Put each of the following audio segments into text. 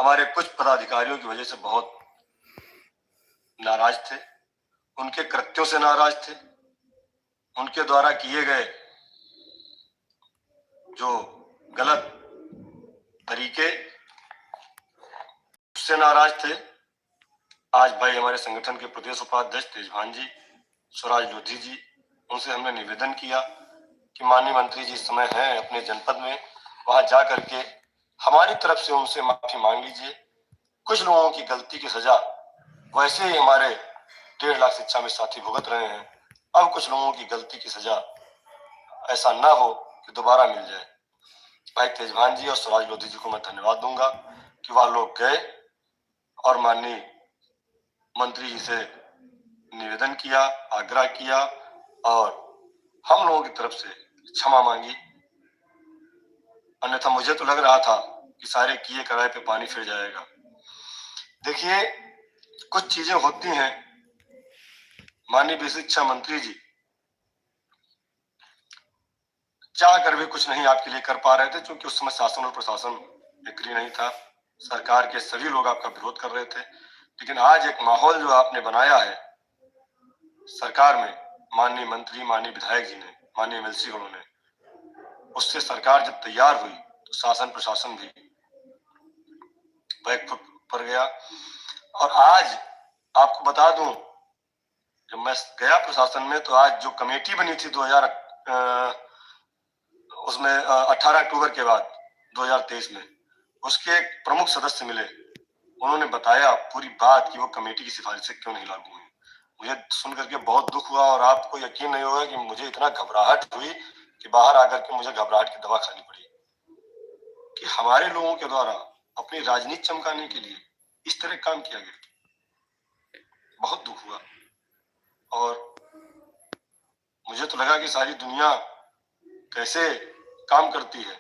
हमारे कुछ पदाधिकारियों की वजह से बहुत नाराज थे, उनके कृत्यों से नाराज थे, उनके द्वारा किए गए जो गलत तरीके उससे नाराज थे। आज भाई हमारे संगठन के प्रदेश उपाध्यक्ष तेजभान जी, स्वराज लोधी जी, उनसे हमने निवेदन किया कि माननीय मंत्री जी इस समय हैं अपने जनपद में, वहां जा करके हमारी तरफ से उनसे माफी मांग लीजिए। कुछ लोगों की गलती की सजा वैसे ही हमारे 1.5 लाख शिक्षा में साथी भुगत रहे हैं, अब कुछ लोगों की गलती की सजा ऐसा ना हो कि दोबारा मिल जाए। भाई तेजभान जी और स्वराज लोधी जी को मैं धन्यवाद दूंगा कि वह लोग गए और माननीय मंत्री जी से निवेदन किया, आग्रह किया और हम लोगों की तरफ से क्षमा मांगी। अन्यथा मुझे तो लग रहा था कि सारे किए कराए पे पानी फिर जाएगा। देखिए, कुछ चीजें होती हैं, माननीय शिक्षा मंत्री जी चाह कर भी कुछ नहीं आपके लिए कर पा रहे थे, क्योंकि उस समय शासन और प्रशासन एग्री नहीं था, सरकार के सभी लोग आपका विरोध कर रहे थे। लेकिन आज एक माहौल जो आपने बनाया है सरकार में, माननीय मंत्री, माननीय विधायक जी ने, माननीय एमएलसी गणों ने, उससे सरकार जब तैयार हुई तो शासन प्रशासन भी बैक फुट पर गया। और आज आपको बता दूं, जब मैं गया प्रशासन में तो आज जो कमेटी बनी थी 18 अक्टूबर के बाद 2023 में, उसके एक प्रमुख सदस्य मिले, उन्होंने बताया पूरी बात कि वो कमेटी की सिफारिशें क्यों नहीं लागू हुई। मुझे सुन करके बहुत दुख हुआ और आपको यकीन नहीं होगा कि मुझे इतना घबराहट हुई कि बाहर आकर के मुझे घबराहट की दवा खानी पड़ी कि हमारे लोगों के द्वारा अपनी राजनीति चमकाने के लिए इस तरह काम किया गया। बहुत दुख हुआ और मुझे तो लगा कि सारी दुनिया कैसे काम करती है।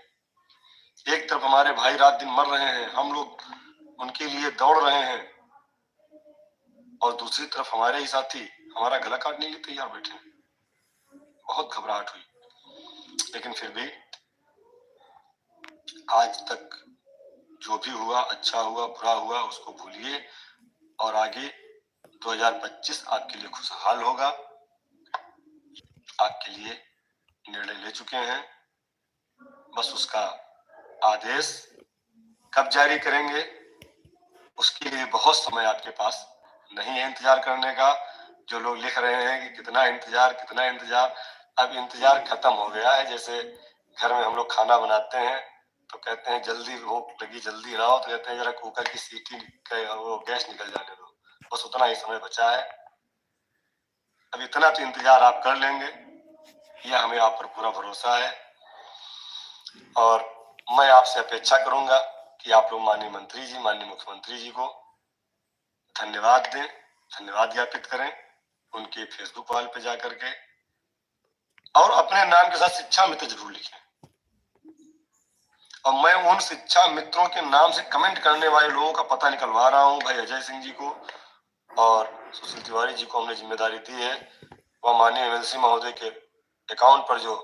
एक तरफ हमारे भाई रात दिन मर रहे हैं, हम लोग उनके लिए दौड़ रहे हैं, और दूसरी तरफ हमारे ही साथी हमारा गला काटने के लिए तैयार बैठे हैं। बहुत घबराहट हुई, लेकिन फिर भी आज तक जो भी हुआ, अच्छा हुआ बुरा हुआ, उसको भूलिए और आगे 2025 आपके लिए खुशहाल होगा। आपके लिए निर्णय ले चुके हैं, बस उसका आदेश कब जारी करेंगे उसके लिए बहुत समय आपके पास नहीं है इंतजार करने का। जो लोग लिख रहे हैं कि कितना इंतजार कितना इंतजार, अब इंतजार खत्म हो गया है। जैसे घर में हम लोग खाना बनाते हैं तो कहते हैं जल्दी भूख लगी जल्दी लाओ, तो कहते हैं जरा कुकर की सीटी वो गैस निकल जाने दो, बस उतना ही समय बचा है। अब इतना तो इंतजार आप कर लेंगे, यह हमें आप पर पूरा भरोसा है। और मैं आपसे अपेक्षा करूंगा कि आप लोग माननीय मंत्री जी, माननीय मुख्यमंत्री जी को धन्यवाद दें, धन्यवाद ज्ञापित करें उनके फेसबुक वॉल पे जाकर के, और अपने नाम के साथ शिक्षा मित्र जरूर लिखें। और मैं उन शिक्षा मित्रों के नाम से कमेंट करने वाले लोगों का पता निकलवा रहा हूं। भाई अजय सिंह जी को और सुशील तिवारी जी को हमने जिम्मेदारी दी है, वह माननीय एमएलसी महोदय के अकाउंट पर जो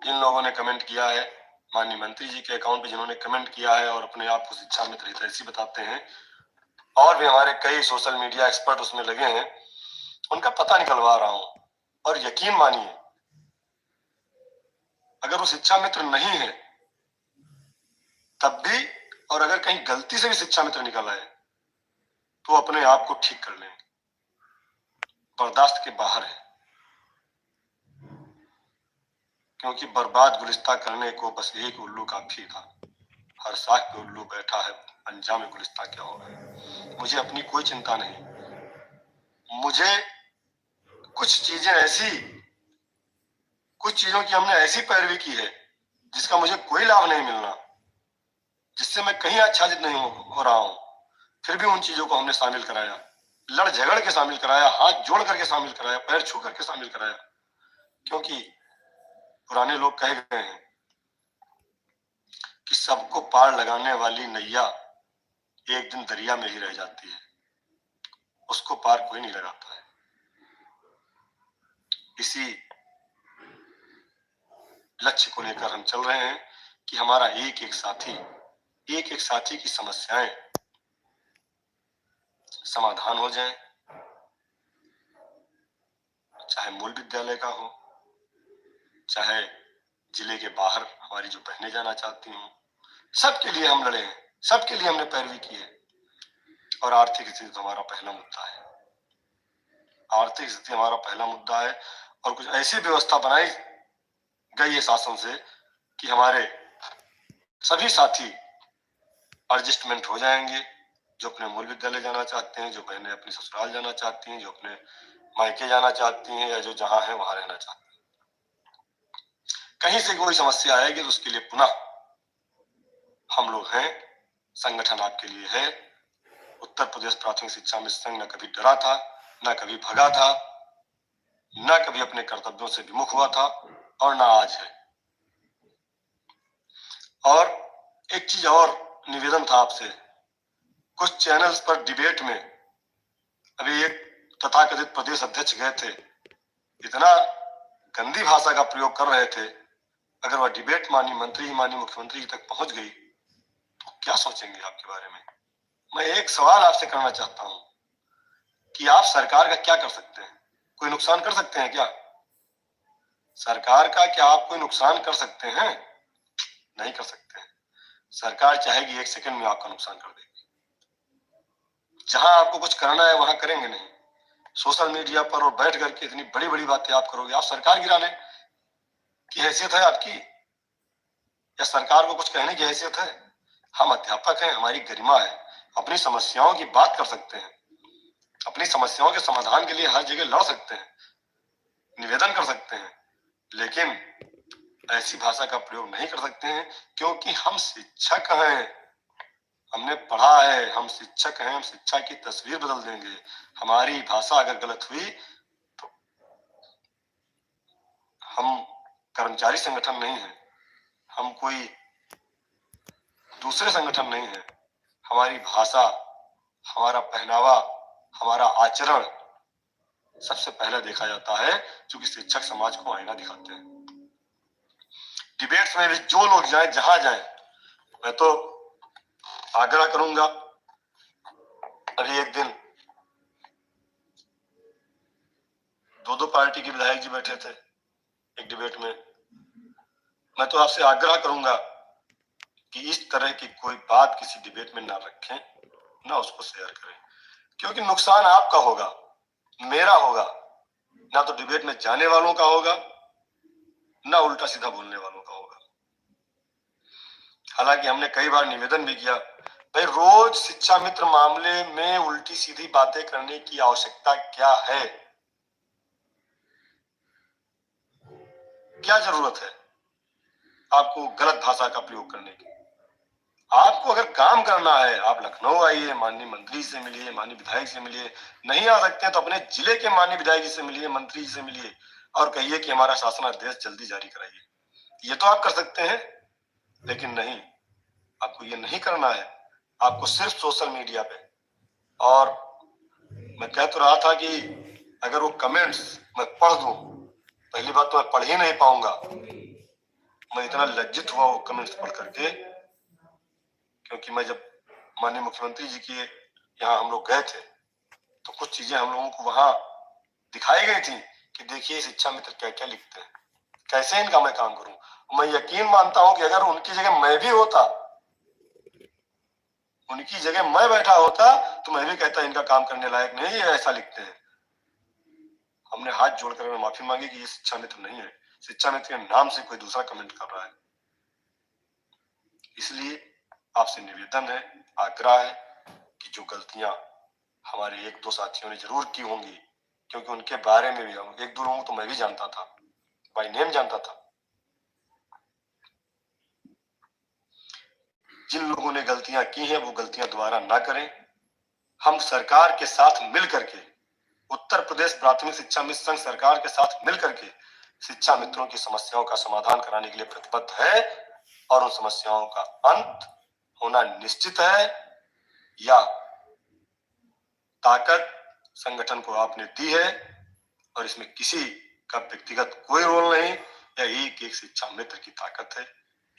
जिन लोगों ने कमेंट किया है, माननीय मंत्री जी के अकाउंट पे जिन्होंने कमेंट किया है और अपने आप को शिक्षा मित्र हितैषी बताते हैं, और भी हमारे कई सोशल मीडिया एक्सपर्ट उसमें लगे हैं, उनका पता निकलवा रहा हूं। और यकीन मानिए, अगर वो शिक्षा मित्र नहीं है तब भी, और अगर कहीं गलती से भी शिक्षा मित्र निकल आए तो अपने आप को ठीक कर लें, बर्दाश्त के बाहर है। क्योंकि बर्बाद गुलिस्ता करने को बस एक उल्लू काफी था, हर साख पे उल्लू बैठा है, अंजाम गुलिस्ता क्या होगा। मुझे अपनी कोई चिंता नहीं, मुझे कुछ चीजें ऐसी, कुछ चीजों की हमने ऐसी पैरवी की है जिसका मुझे कोई लाभ नहीं मिलना, जिससे मैं कहीं आच्छादित नहीं हो रहा हूं, फिर भी उन चीजों को हमने शामिल कराया, लड़ झगड़ के शामिल कराया, हाथ जोड़ करके शामिल कराया, पैर छू करके शामिल कराया। क्योंकि पुराने लोग कह गए हैं कि सबको पार लगाने वाली नैया एक दिन दरिया में ही रह जाती है, उसको पार कोई नहीं लगाता है। इसी लक्ष्य को लेकर हम चल रहे हैं कि हमारा एक एक साथी एक एक साथी की समस्याएं समाधान हो जाएं, चाहे मूल विद्यालय का हो, चाहे जिले के बाहर हमारी जो बहनें जाना चाहती हूँ, सबके लिए हम लड़े हैं, सबके लिए हमने पैरवी की है। और आर्थिक स्थिति तो हमारा पहला मुद्दा है, आर्थिक स्थिति हमारा पहला मुद्दा है। और कुछ ऐसी व्यवस्था बनाई गई है शासन से कि हमारे सभी साथी एडजस्टमेंट हो जाएंगे, जो अपने मूल विद्यालय जाना चाहते हैं, जो बहनें अपने ससुराल जाना चाहती हैं, जो अपने मायके जाना चाहती हैं, या जो जहां है वहां रहना चाहती हैं। कहीं से कोई समस्या आएगी तो उसके लिए पुनः हम लोग हैं, संगठन आपके लिए है। उत्तर प्रदेश प्राथमिक शिक्षा मिशन न कभी डरा था, न कभी भगा था, न कभी अपने कर्तव्यों से विमुख हुआ था, और न आज है। और एक चीज और निवेदन था आपसे, कुछ चैनल्स पर डिबेट में अभी एक तथाकथित प्रदेश अध्यक्ष गए थे, इतना गंदी भाषा का प्रयोग कर रहे थे, अगर वह डिबेट माननीय मंत्री, माननीय मुख्यमंत्री तक पहुंच गई तो क्या सोचेंगे आपके बारे में। मैं एक सवाल आपसे करना चाहता हूं कि आप सरकार का क्या कर सकते हैं? कोई नुकसान कर सकते हैं क्या? सरकार का क्या आप कोई नुकसान कर सकते हैं? नहीं कर सकते हैं। सरकार चाहेगी एक सेकंड में आपका नुकसान कर देगी। जहां आपको कुछ करना है वहां करेंगे नहीं। सोशल मीडिया पर और बैठ करके इतनी बड़ी बड़ी बातें आप करोगे, आप सरकार गिराने की हैसियत है आपकी, या सरकार को कुछ कहने की हैसियत है? हम अध्यापक हैं, हमारी गरिमा है, अपनी समस्याओं की बात कर सकते हैं, अपनी समस्याओं के समाधान के लिए हर जगह लड़ सकते हैं, निवेदन कर सकते हैं, लेकिन ऐसी भाषा का प्रयोग नहीं कर सकते हैं, क्योंकि हम शिक्षक हैं, हमने पढ़ा है, हम शिक्षक हैं, हम शिक्षा की तस्वीर बदल देंगे। हमारी भाषा अगर गलत हुई तो हम कर्मचारी संगठन नहीं है, हम कोई दूसरे संगठन नहीं है। हमारी भाषा, हमारा पहनावा, हमारा आचरण सबसे पहले देखा जाता है, क्योंकि शिक्षक समाज को आईना दिखाते हैं। डिबेट्स में भी जो लोग जाए, जहां जाए, मैं तो आग्रह करूंगा। अभी एक दिन दो पार्टी के विधायक जी बैठे थे एक डिबेट में। मैं तो आपसे आग्रह करूंगा कि इस तरह की कोई बात किसी डिबेट में ना रखें, ना उसको शेयर करें, क्योंकि नुकसान आपका होगा, मेरा होगा, ना तो डिबेट में जाने वालों का होगा, ना उल्टा सीधा बोलने वालों का होगा। हालांकि हमने कई बार निवेदन भी किया, भाई रोज शिक्षा मित्र मामले में उल्टी सीधी बातें करने की आवश्यकता क्या है? क्या जरूरत है आपको गलत भाषा का प्रयोग करने की? आपको अगर काम करना है, आप लखनऊ आइए, माननीय मंत्री से मिलिए, माननीय विधायक से मिलिए। नहीं आ सकते हैं तो अपने जिले के माननीय विधायक जी से मिलिए, मंत्री जी से मिलिए, और कहिए कि हमारा शासनादेश जल्दी जारी कराइए। ये तो आप कर सकते हैं, लेकिन नहीं, आपको ये नहीं करना है। आपको सिर्फ सोशल मीडिया पे, और मैं कह तो रहा था कि अगर वो कमेंट्स मैं पढ़ दूं, पहली बात तो मैं पढ़ ही नहीं पाऊंगा। मैं इतना लज्जित हुआ वो कमेंट्स पढ़ करके, क्योंकि मैं जब माननीय मुख्यमंत्री जी के यहाँ हम लोग गए थे तो कुछ चीजें हम लोगों को वहां दिखाई गई थी कि देखिए शिक्षा मित्र क्या क्या लिखते हैं, कैसे इनका मैं काम करूं। मैं यकीन मानता हूं कि अगर उनकी जगह मैं भी होता, उनकी जगह मैं बैठा होता, तो मैं भी कहता इनका काम करने लायक नहीं है, ऐसा लिखते हैं। हमने हाथ जोड़कर माफी मांगी कि ये शिक्षा मित्र नहीं है, शिक्षा मित्र के नाम से कोई दूसरा कमेंट कर रहा है। इसलिए आपसे निवेदन है, आग्रह है कि जो गलतियां हमारे एक दो साथियों ने जरूर की होंगी, क्योंकि उनके बारे में भी हम एक दो लोगों तो मैं भी जानता था, बाय नेम जानता था। जिन लोगों ने गलतियां की हैं वो गलतियां दोबारा ना करें। हम सरकार के साथ मिलकर के, उत्तर प्रदेश प्राथमिक शिक्षा मिशन सरकार के साथ मिलकर के शिक्षा मित्रों की समस्याओं का समाधान कराने के लिए प्रतिबद्ध है, और उन समस्याओं का अंत होना निश्चित है। या ताकत संगठन को आपने दी है, और इसमें किसी का व्यक्तिगत कोई रोल नहीं, या एक एक शिक्षा मित्र की ताकत है।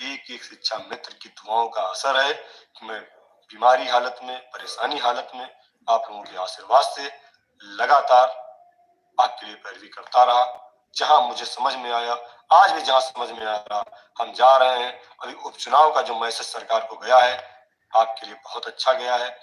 एक एक शिक्षा मित्र की दुआओं का असर है कि मैं बीमारी हालत में, परेशानी हालत में आप लोगों के आशीर्वाद से लगातार आपके लिए पैरवी करता रहा। जहां मुझे समझ में आया, आज भी जहां समझ में आ रहा, हम जा रहे हैं। अभी उपचुनाव का जो मैसेज सरकार को गया है, आपके लिए बहुत अच्छा गया है।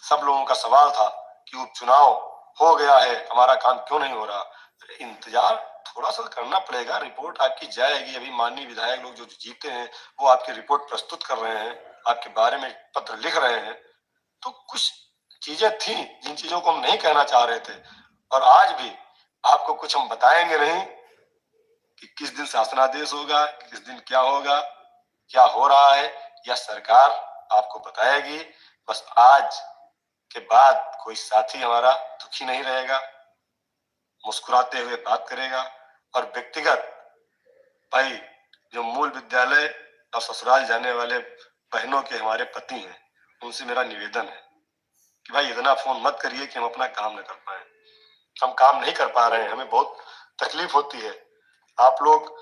सब लोगों का सवाल था कि उपचुनाव हो गया है, हमारा काम क्यों नहीं हो रहा। इंतजार थोड़ा सा करना पड़ेगा, रिपोर्ट आपकी जाएगी। अभी माननीय विधायक लोग जो जीते हैं वो आपकी रिपोर्ट प्रस्तुत कर रहे हैं, आपके बारे में पत्र लिख रहे हैं। तो कुछ चीजें थी जिन चीजों को हम नहीं कहना चाह रहे थे, और आज भी आपको कुछ हम बताएंगे नहीं कि किस दिन शासनादेश होगा, किस दिन क्या होगा, क्या हो रहा है, यह सरकार आपको बताएगी। बस आज के बाद कोई साथी हमारा दुखी नहीं रहेगा, मुस्कुराते हुए बात करेगा। और व्यक्तिगत भाई जो मूल विद्यालय और ससुराल जाने वाले बहनों के हमारे पति हैं, उनसे मेरा निवेदन है कि भाई इतना फोन मत करिए कि हम अपना काम न कर पाए। हम काम नहीं कर पा रहे हैं, हमें बहुत तकलीफ होती है। आप लोग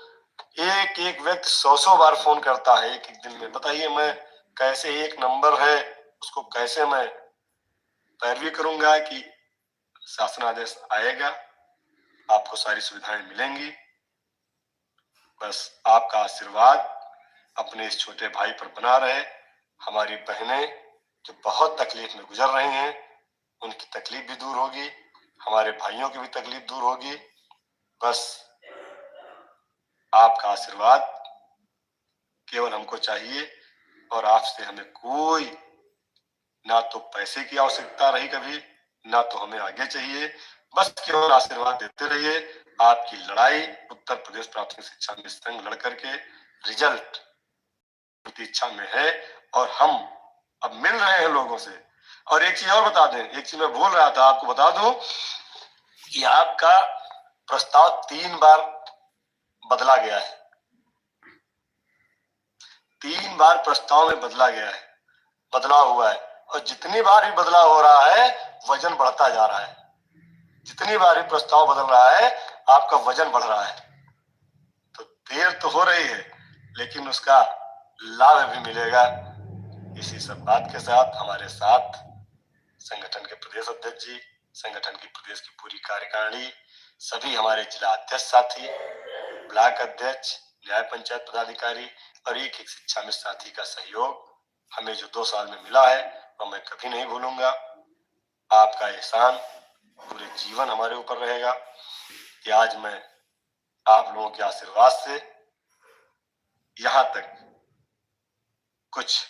एक एक व्यक्ति 100 बार फोन करता है एक एक दिन में। बताइए मैं कैसे, एक नंबर है उसको कैसे मैं पैरवी करूंगा कि शासनादेश आएगा, आपको सारी सुविधाएं मिलेंगी। बस आपका आशीर्वाद अपने इस छोटे भाई पर बना रहे। हमारी बहनें जो बहुत तकलीफ में गुजर रही हैं, उनकी तकलीफ भी दूर होगी, हमारे भाइयों की भी तकलीफ दूर होगी। बस आपका आशीर्वाद केवल हमको चाहिए, और आपसे हमें कोई ना तो पैसे की आवश्यकता रही कभी, ना तो हमें आगे चाहिए। बस केवल आशीर्वाद देते रहिए। आपकी लड़ाई उत्तर प्रदेश प्राथमिक शिक्षा मिशन संघ लड़ करके रिजल्ट प्रतीक्षा में है, और हम अब मिल रहे हैं लोगों से। और एक चीज और बता दें, एक चीज मैं भूल रहा था, आपको बता दूं कि आपका प्रस्ताव 3 बार बदला गया है। 3 बार प्रस्ताव में बदला गया है, बदलाव हुआ है। और जितनी बार भी बदलाव हो रहा है, वजन बढ़ता जा रहा है। जितनी बार भी प्रस्ताव बदल रहा है, आपका वजन बढ़ रहा है। तो देर तो हो रही है, लेकिन उसका लाभ भी मिलेगा। इसी सब बात के साथ हमारे साथ संगठन के प्रदेश अध्यक्ष जी, संगठन की प्रदेश की पूरी कार्यकारिणी, सभी हमारे जिला अध्यक्ष साथी, ब्लॉक अध्यक्ष, न्याय पंचायत पदाधिकारी और एक एक शिक्षा मित्र साथी का सहयोग हमें जो 2 साल में मिला है, वह मैं कभी नहीं भूलूंगा। आपका एहसान पूरे जीवन हमारे ऊपर रहेगा कि आज मैं आप लोगों के आशीर्वाद से यहाँ तक कुछ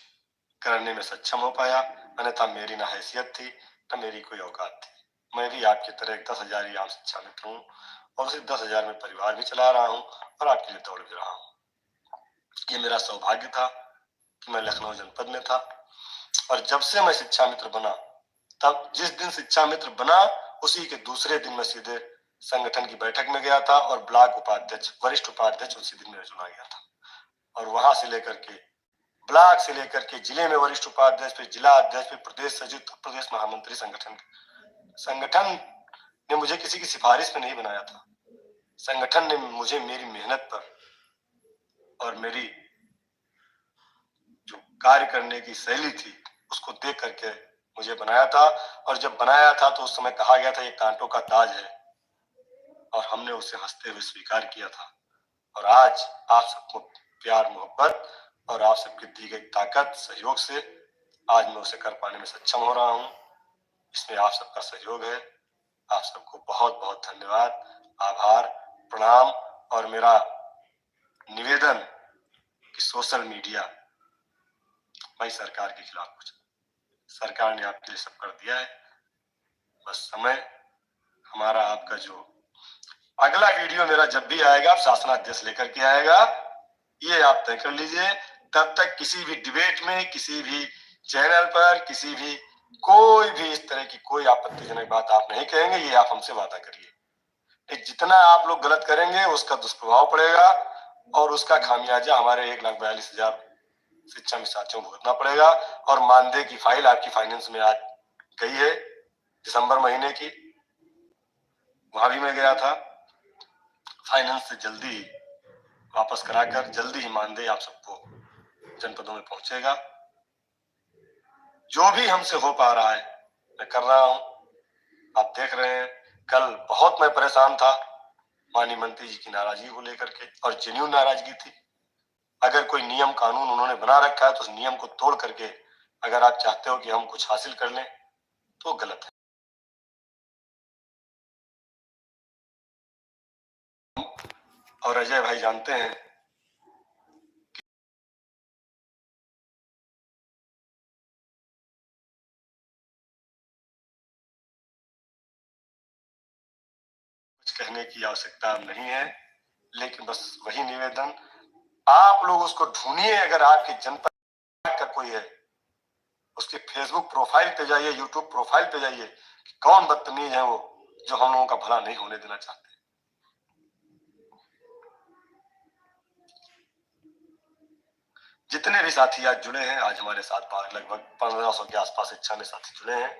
करने में सक्षम हो पाया। अन्यथा मेरी ना हैसियत थी, ना मेरी कोई औकात थी। मैं भी आपकी तरह एक 10,000 आम शिक्षा मित्र हूँ, और उसी 10,000 में परिवार भी चला रहा हूँ और आपके लिए दौड़ भी रहा हूँ। ये मेरा सौभाग्य था कि मैं लखनऊ जनपद में था, और जब से मैं शिक्षा मित्र बना, तब जिस दिन शिक्षा मित्र बना उसी के दूसरे दिन मैं सीधे संगठन की बैठक में गया था, और ब्लॉक उपाध्यक्ष, वरिष्ठ उपाध्यक्ष उसी दिन मेरा चुना गया था। और वहां से लेकर के ब्लॉक से लेकर के जिले में वरिष्ठ उपाध्यक्ष, फिर जिला अध्यक्ष, फिर प्रदेश सचिव, प्रदेश महामंत्री संगठन ने मुझे किसी की सिफारिश में नहीं बनाया था। संगठन ने मुझे मेरी मेहनत पर और मेरी जो कार्य करने की शैली थी उसको देख करके मुझे बनाया था। और जब बनाया था तो उस समय कहा गया था ये कांटों का ताज है, और हमने उसे हंसते हुए स्वीकार किया था। और आज आप सबको प्यार, मोहब्बत और आप सबकी दी गई ताकत, सहयोग से आज मैं उसे कर पाने में सक्षम हो रहा हूँ। इसमें आप सबका सहयोग है। आप सबको बहुत बहुत धन्यवाद, आभार, प्रणाम। और मेरा निवेदन कि सोशल मीडिया, भाई सरकार के खिलाफ कुछ, सरकार ने आपके लिए सब कर दिया है। बस समय हमारा, आपका जो अगला वीडियो मेरा जब भी आएगा, आप शासनादेश लेकर के आएगा, ये आप तय कर लीजिए। तब तक किसी भी डिबेट में, किसी भी चैनल पर, किसी भी कोई भी इस तरह की कोई आपत्तिजनक बात आप नहीं कहेंगे, ये आप हमसे वादा करिए। जितना आप लोग गलत करेंगे उसका दुष्प्रभाव पड़ेगा, और उसका खामियाजा हमारे 1,42,000 शिक्षा में साथियों को भुगतना पड़ेगा। और मानदेय की फाइल आपकी फाइनेंस में आज गई है, दिसंबर महीने की, वहां भी मैं गया था। फाइनेंस से जल्दी वापस कराकर जल्दी ही मानदेय आप सबको जनपदों में पहुंचेगा। जो भी हमसे हो पा रहा है मैं कर रहा हूं। आप देख रहे हैं, कल बहुत मैं परेशान था माननीय मंत्री जी की नाराजगी को लेकर के, और जेन्युइन नाराजगी थी। अगर कोई नियम कानून उन्होंने बना रखा है तो उस नियम को तोड़ करके अगर आप चाहते हो कि हम कुछ हासिल कर लें तो गलत है। और अजय भाई जानते हैं कुछ कहने की आवश्यकता नहीं है, लेकिन बस वही निवेदन, आप लोग उसको ढूंढिए। अगर आपकी जनपद का कोई है उसके फेसबुक प्रोफाइल पे जाइए, यूट्यूब प्रोफाइल पे जाइए, कौन बदतमीज है वो जो हम लोगों का भला नहीं होने देना चाहते। जितने भी साथी आज जुड़े हैं, आज हमारे साथ लगभग 1500 के आसपास इच्छा में साथी जुड़े हैं,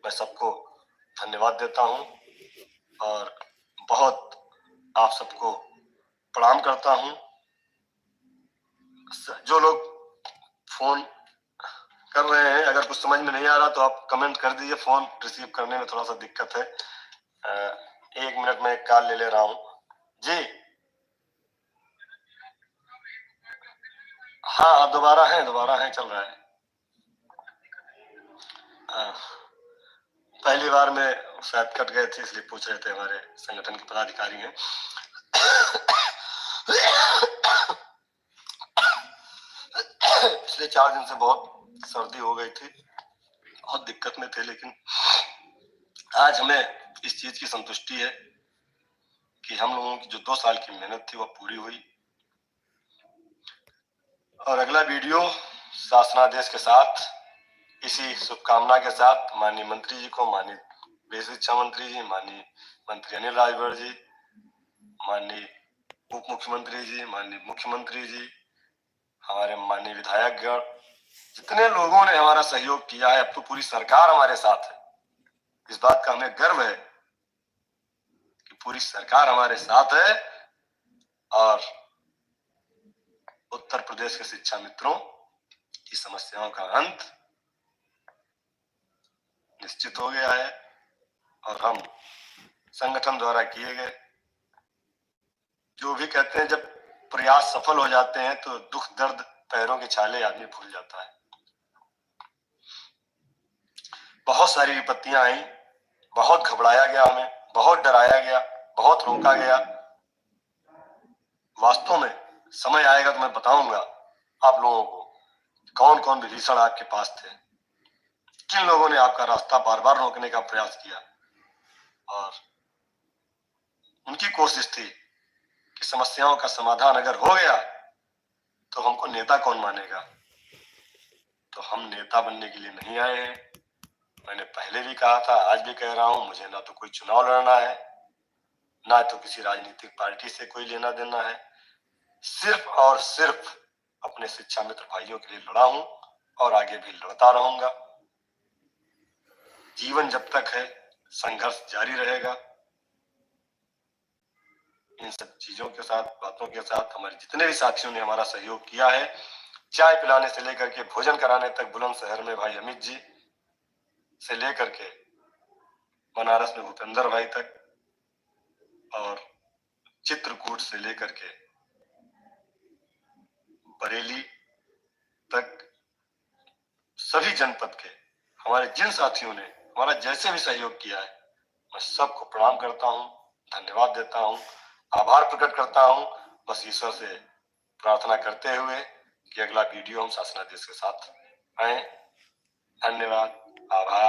मैं सबको धन्यवाद देता हूं और बहुत आप सबको प्रणाम करता हूं। जो लोग फोन कर रहे हैं, अगर कुछ समझ में नहीं आ रहा तो आप कमेंट कर दीजिए। फोन रिसीव करने में थोड़ा सा दिक्कत है। 1 मिनट में एक कॉल ले ले रहा हूं जी। हाँ, दोबारा है, चल रहा है। पहली बार में शायद कट गए थे, इसलिए पूछ रहे थे। हमारे संगठन के पदाधिकारी हैं। पिछले 4 दिन से बहुत सर्दी हो गई थी, बहुत दिक्कत में थे, लेकिन आज हमें इस चीज की संतुष्टि है कि हम लोगों की जो 2 साल की मेहनत थी वह पूरी हुई। और अगला वीडियो शासनादेश के साथ, इसी शुभकामना के साथ माननीय मंत्री जी को, माननीय विदेश शिक्षा मंत्री जी, माननीय मंत्री अनिल राजभर जी, माननीय उप मुख्यमंत्री जी, माननीय मुख्यमंत्री जी, हमारे माननीय विधायकगण, जितने लोगों ने हमारा सहयोग किया है, अब तो पूरी सरकार हमारे साथ है। इस बात का हमें गर्व है कि पूरी सरकार हमारे साथ है और उत्तर प्रदेश के शिक्षा मित्रों की समस्याओं का अंत निश्चित हो गया है। और हम संगठन द्वारा किए गए, जो भी कहते हैं, जब प्रयास सफल हो जाते हैं तो दुख दर्द पैरों के छाले आदमी भूल जाता है। बहुत सारी विपत्तियां आई, बहुत घबराया गया, हमें बहुत डराया गया, बहुत रोका गया। वास्तव में समय आएगा तो मैं बताऊंगा आप लोगों को कौन कौन विभीषण आपके पास थे, किन लोगों ने आपका रास्ता बार बार रोकने का प्रयास किया। और उनकी कोशिश थी कि समस्याओं का समाधान अगर हो गया तो हमको नेता कौन मानेगा। तो हम नेता बनने के लिए नहीं आए हैं। मैंने पहले भी कहा था, आज भी कह रहा हूं, मुझे ना तो कोई चुनाव लड़ना है, ना तो किसी राजनीतिक पार्टी से कोई लेना देना है। सिर्फ और सिर्फ अपने शिक्षा मित्र भाइयों के लिए लड़ा हूं और आगे भी लड़ता रहूंगा। जीवन जब तक है संघर्ष जारी रहेगा। इन सब चीजों के साथ, बातों के साथ, हमारे जितने भी साथियों ने हमारा सहयोग किया है, चाय पिलाने से लेकर के भोजन कराने तक, बुलंदशहर में भाई अमित जी से लेकर के बनारस में भूपेंद्र भाई तक, और चित्रकूट से लेकर के बरेली तक, सभी जनपद के हमारे जिन साथियों ने हमारा जैसे भी सहयोग किया है, मैं सबको प्रणाम करता हूं, धन्यवाद देता हूं, आभार प्रकट करता हूं। बस ईश्वर से प्रार्थना करते हुए कि अगला वीडियो हम शासनादेश के साथ आए। धन्यवाद, आभार।